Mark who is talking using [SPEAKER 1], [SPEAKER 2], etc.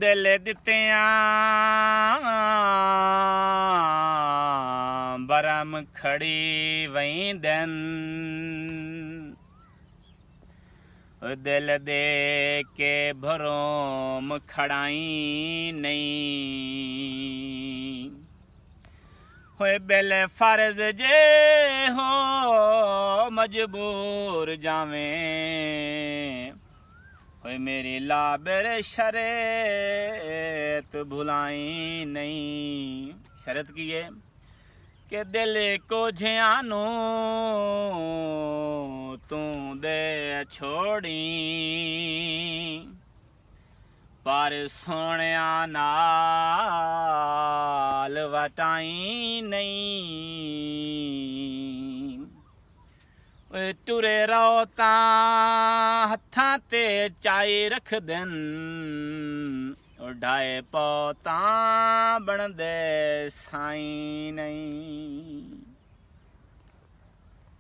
[SPEAKER 1] दिल दित्तियां बरम खड़ी वहींदन दिल दे के भरोम खड़ाई नहीं होए बिल फर्ज जे हो मजबूर जावें होए मेरी लाबर शर्त भुलाई नहीं। शर्त की है कि दिल को झियानू तू दे छोड़ी पर सोनिया नाल वटाई नहीं। टुरे रहो तां हत्थां ते चाई रख दिन ढाए पौ तां बनदे साईं नहीं।